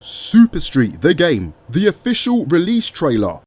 Super Street, the game, the official release trailer.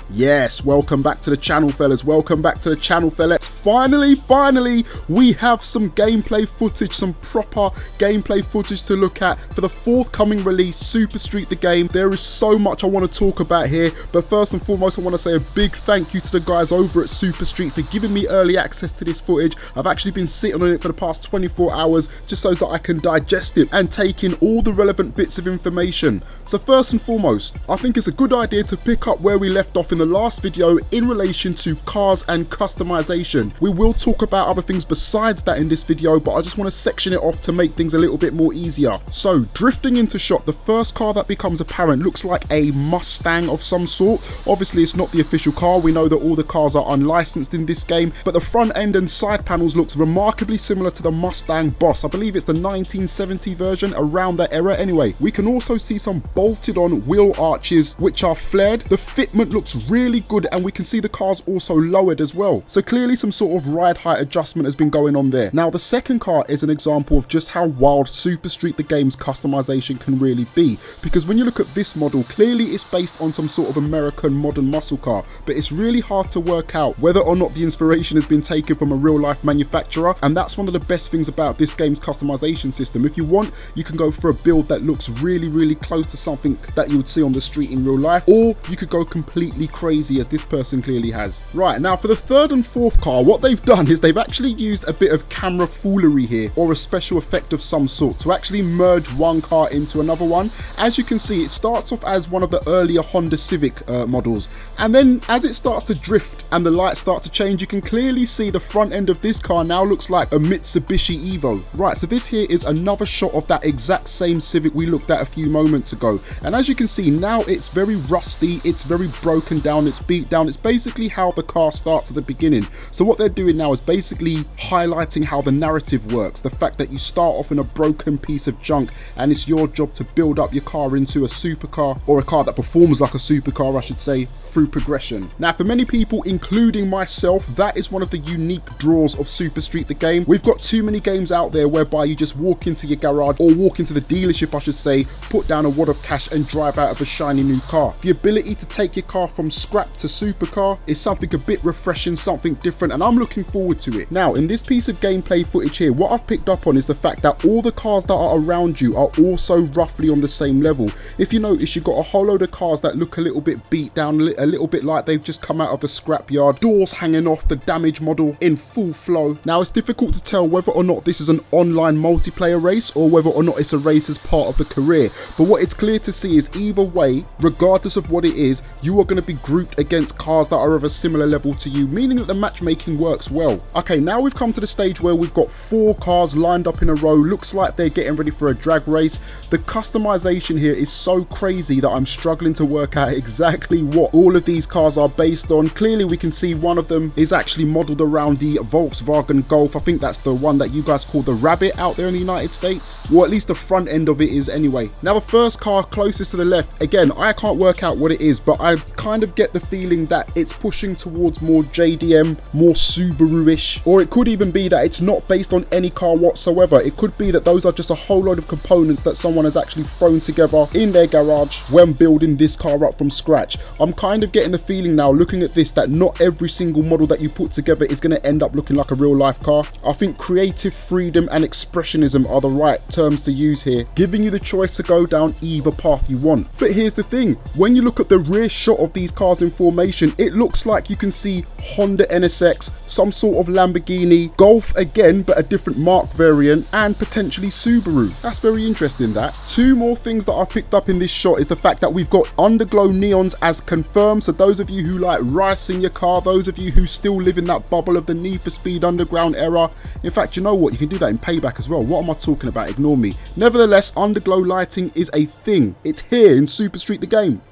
Yes, welcome back to the channel, fellas. Welcome back to the channel, fellas. Finally, we have some gameplay footage, some proper gameplay footage to look at for the forthcoming release, Super Street the game. There is so much I want to talk about here, but first and foremost, I want to say a big thank you to the guys over at Super Street for giving me early access to this footage. I've actually been sitting on it for the past 24 hours just so that I can digest it and take in all the relevant bits of information. So first and foremost, I think it's a good idea to pick up where we left off in the last video in relation to cars and customization. We will talk about other things besides that in this video, but I just want to section it off to make things a little bit more easier. So drifting into shot, the first car that becomes apparent looks like a Mustang of some sort. Obviously it's not the official car, we know that all the cars are unlicensed in this game, but the front end and side panels looks remarkably similar to the Mustang Boss. I believe it's the 1970 version, around that era anyway. We can also see some bolted on wheel arches which are flared. The fitment looks really good and we can see the cars also lowered as well. So clearly some sort of ride height adjustment has been going on there. Now the second car is an example of just how wild Super Street the game's customization can really be, because when you look at this model, clearly it's based on some sort of American modern muscle car, but it's really hard to work out whether or not the inspiration has been taken from a real life manufacturer, and that's one of the best things about this game's customization system. If you want, you can go for a build that looks really close to something that you would see on the street in real life, or you could go completely crazy as this person clearly has. Right, now for the third and fourth car, what they've done is they've actually used a bit of camera foolery here, or a special effect of some sort, to actually merge one car into another one. As you can see, it starts off as one of the earlier Honda Civic models, and then as it starts to drift and the lights start to change, you can clearly see the front end of this car now looks like a Mitsubishi Evo. Right, so this here is another shot of that exact same Civic we looked at a few moments ago, and as you can see now it's very rusty, it's very broken down, it's beat down. It's basically how the car starts at the beginning. So what they're doing now is basically highlighting how the narrative works, the fact that you start off in a broken piece of junk and it's your job to build up your car into a supercar, or a car that performs like a supercar I should say, through progression. Now for many people, including myself, that is one of the unique draws of Super Street the game. We've got too many games out there whereby you just walk into your garage, or walk into the dealership I should say, put down a wad of cash and drive out of a shiny new car. The ability to take your car from scrap to supercar is something a bit refreshing, something different, and I'm looking forward to it. Now in this piece of gameplay footage here, what I've picked up on is the fact that all the cars that are around you are also roughly on the same level. If you notice, you've got a whole load of cars that look a little bit beat down, a little bit like they've just come out of the scrapyard, doors hanging off, the damage model in full flow. Now it's difficult to tell whether or not this is an online multiplayer race or whether or not it's a race as part of the career, but what it's clear to see is either way, regardless of what it is, you are going to be grouped against cars that are of a similar level to you, meaning that the matchmaking works well. Okay, now we've come to the stage where we've got 4 cars lined up in a row. Looks like they're getting ready for a drag race. The customization here is so crazy that I'm struggling to work out exactly what all of these cars are based on. Clearly we can see one of them is actually modeled around the Volkswagen Golf. I think that's the one that you guys call the Rabbit out there in the United States, or at least the front end of it is anyway. Now the first car closest to the left, again, I can't work out what it is, but I kind of get the feeling that it's pushing towards more JDM, more Subaru-ish, or it could even be that it's not based on any car whatsoever. It could be that those are just a whole load of components that someone has actually thrown together in their garage when building this car up from scratch. I'm kind of getting the feeling now, looking at this, that not every single model that you put together is going to end up looking like a real life car. I think creative freedom and expressionism are the right terms to use here, giving you the choice to go down either path you want. But here's the thing, when you look at the rear shot of these cars in formation, it looks like you can see Honda NSX, some sort of Lamborghini, Golf again, but a different marque variant, and potentially Subaru. That's very interesting. That 2 more things that I've picked up in this shot is the fact that we've got underglow neons as confirmed. So those of you who like ricing your car, those of you who still live in that bubble of the Need for Speed Underground era, in fact, you know what, you can do that in Payback as well. What am I talking about? Ignore me. Nevertheless, underglow lighting is a thing. It's here in Super Street the game.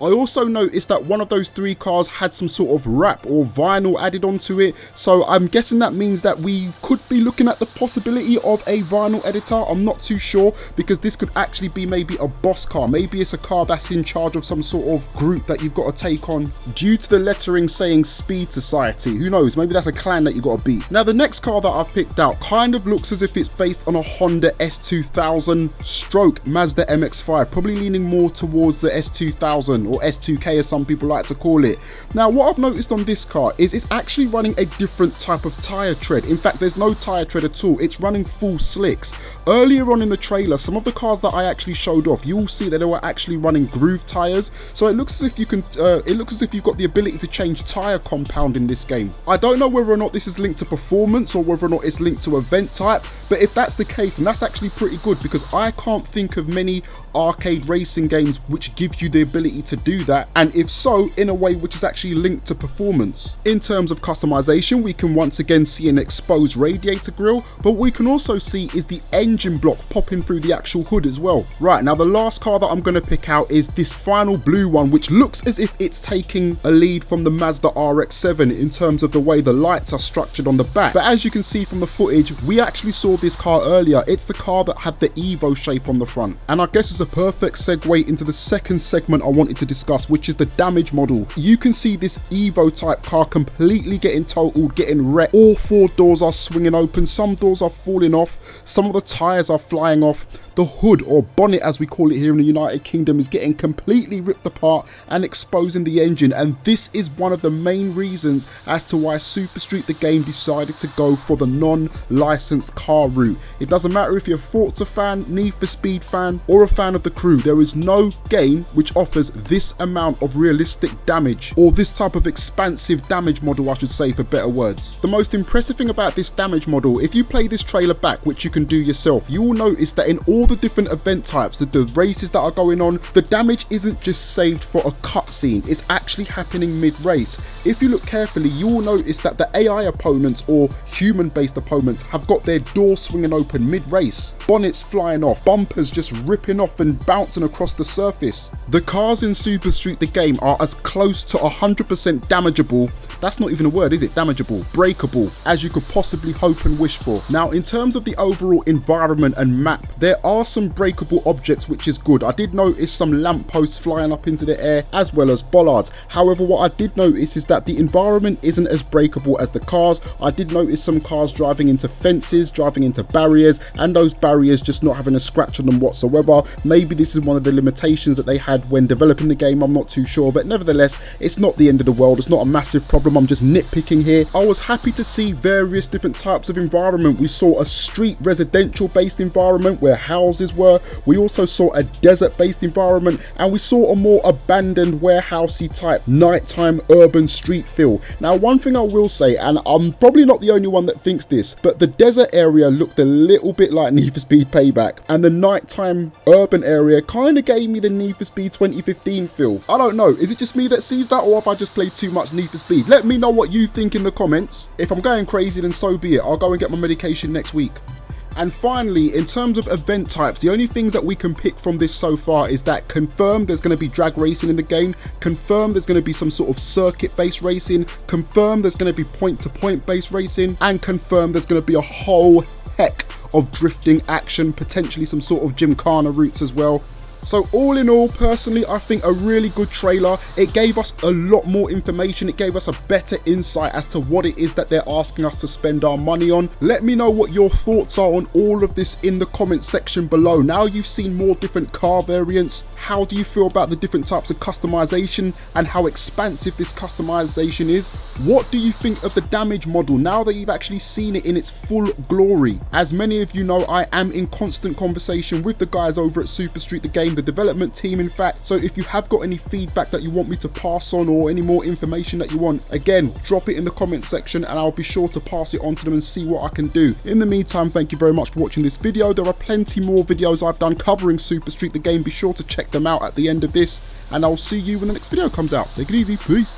I also noticed that one of those 3 cars had some sort of wrap or vinyl added onto it, so I'm guessing that means that we could be looking at the possibility of a vinyl editor. I'm not too sure, because this could actually be maybe a boss car. Maybe it's a car that's in charge of some sort of group that you've got to take on due to the lettering saying Speed Society. Who knows, maybe that's a clan that you got to beat. Now the next car that I've picked out kind of looks as if it's based on a Honda S2000 stroke Mazda MX-5, probably leaning more towards the S2000 or S2K as some people like to call it. Now what I've noticed on this car is it's actually running a different type of tyre tread. In fact, there's no tyre tread at all. It's running full slicks. Earlier on in the trailer, some of the cars that I actually showed off, you will see that they were actually running groove tyres. So it looks as if you can, it looks as if you've got the ability to change tyre compound in this game. I don't know whether or not this is linked to performance or whether or not it's linked to event type, but if that's the case, then that's actually pretty good, because I can't think of many arcade racing games which give you the ability to do that, and if so, in a way which is actually linked to performance. In terms of customization, we can once again see an exposed radiator grille, but what we can also see is the engine block popping through the actual hood as well. Right, now the last car that I'm going to pick out is this final blue one, which looks as if it's taking a lead from the Mazda RX-7 in terms of the way the lights are structured on the back. But as you can see from the footage, we actually saw this car earlier. It's the car that had the Evo shape on the front, and I guess it's a perfect segue into the second segment I wanted to discuss, which is the damage model. You can see this Evo type car completely getting totaled, getting wrecked. All 4 doors are swinging open, some doors are falling off, some of the tires are flying off. The hood, or bonnet as we call it here in the United Kingdom, is getting completely ripped apart and exposing the engine, and this is one of the main reasons as to why Super Street the game decided to go for the non-licensed car route. It doesn't matter if you're a Forza fan, Need for Speed fan, or a fan of the crew, there is no game which offers this amount of realistic damage, or this type of expansive damage model, I should say, for better words. The most impressive thing about this damage model, if you play this trailer back, which you can do yourself, you will notice that in all the different event types, the races that are going on, the damage isn't just saved for a cutscene, it's actually happening mid-race. If you look carefully, you will notice that the AI opponents, or human-based opponents, have got their doors swinging open mid-race, bonnets flying off, bumpers just ripping off and bouncing across the surface. The cars in Super Street the game are as close to 100% damageable, that's not even a word, is it? Damageable, breakable, as you could possibly hope and wish for. Now, in terms of the overall environment and map, there are some breakable objects, which is good. I did notice some lampposts flying up into the air, as well as bollards. However, what I did notice is that the environment isn't as breakable as the cars. I did notice some cars driving into fences, driving into barriers, and those barriers just not having a scratch on them whatsoever. Maybe this is one of the limitations that they had when developing the game, I'm not too sure, but nevertheless, it's not the end of the world. It's not a massive problem. them, I'm just nitpicking here. I was happy to see various different types of environment. We saw a street residential based environment where houses were. We also saw a desert based environment, and we saw a more abandoned warehousey type nighttime urban street feel. Now, one thing I will say, and I'm probably not the only one that thinks this, but the desert area looked a little bit like Need for Speed Payback, and the nighttime urban area kind of gave me the Need for Speed 2015 feel. I don't know, is it just me that sees that, or have I just played too much Need for Speed? Let me know what you think in the comments. If I'm going crazy, then so be it. I'll go and get my medication next week. And finally, in terms of event types, the only things that we can pick from this so far is that confirmed there's going to be drag racing in the game, confirmed there's going to be some sort of circuit based racing, confirmed there's going to be point to point based racing, and confirmed there's going to be a whole heck of drifting action, potentially some sort of Gymkhana routes as well. So all in all, personally, I think a really good trailer. It gave us a lot more information. It gave us a better insight as to what it is that they're asking us to spend our money on. Let me know what your thoughts are on all of this in the comment section below. Now you've seen more different car variants, how do you feel about the different types of customization and how expansive this customization is? What do you think of the damage model now that you've actually seen it in its full glory? As many of you know, I am in constant conversation with the guys over at Super Street the Game, the development team in fact, so if you have got any feedback that you want me to pass on or any more information that you want, again, drop it in the comment section and I'll be sure to pass it on to them and see what I can do. In the meantime, thank you very much for watching this video. There are plenty more videos I've done covering Super Street the Game. Be sure to check them out at the end of this, and I'll see you when the next video comes out. Take it easy, peace.